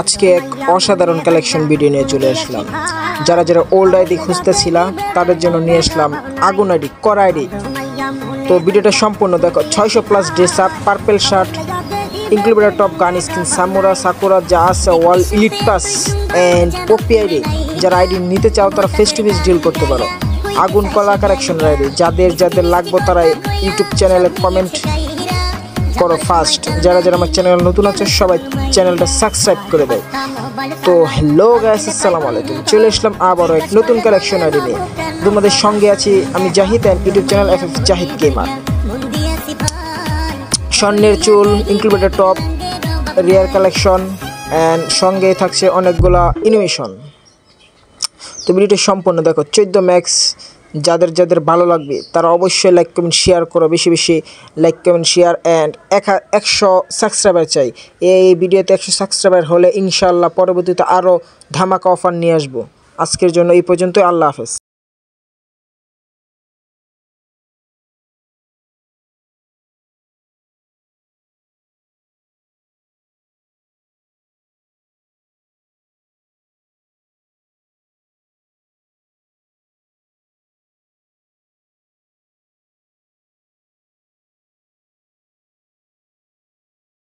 আজকে এক অসাধারণ কালেকশন ভিডিও নিয়ে চলে আসলাম। যারা যারা ওল্ড আইডি খুঁজতেছিলাম তাদের জন্য নিয়ে আসলাম আগুন আইডি, কর আইডি। তো ভিডিওটা সম্পূর্ণ দেখো। 600+ dress up, purple shirt, included top, gun skin, samurai, Sakura, যা আছে ওয়াল, ইলিট পাস অ্যান্ড পপি আইডি। যারা আইডি নিতে চাও তারা ফেস টু ফেস ডিল করতে পারো। আগুন কলা কালেকশন আইডি। যাদের যাদের লাগবে তারা ইউটিউব চ্যানেলে কমেন্ট করো ফার্স্ট। যারা যারা আমার চ্যানেল নতুন আছে সবাই চ্যানেলটা সাবস্ক্রাইব করে দেয়। তো হ্যালো গাইস, আসসালামু আলাইকুম। চলে আসলাম আবারও এক নতুন কালেকশন আইডি নিয়ে। তোমাদের সঙ্গে আছি আমি Zahid and YouTube channel FF Zahid gamer. স্বর্ণের চুল, included top, rear collection and সঙ্গে থাকছে অনেকগুলা ইনোভেশন। তো ভিডিওটি সম্পূর্ণ দেখো। 14 ম্যাক্স। যাদের যাদের ভালো লাগবে তারা অবশ্যই লাইক কমেন্ট শেয়ার করো, বেশি বেশি like comment share. And 100 subscriber চাই। এই ভিডিওতে 100 সাবস্ক্রাইবার হলে ইনশাল্লাহ পরবর্তীতে আরও ধামাকা অফার নিয়ে আসবো। আজকের জন্য এই পর্যন্ত। আল্লাহ হাফেজ।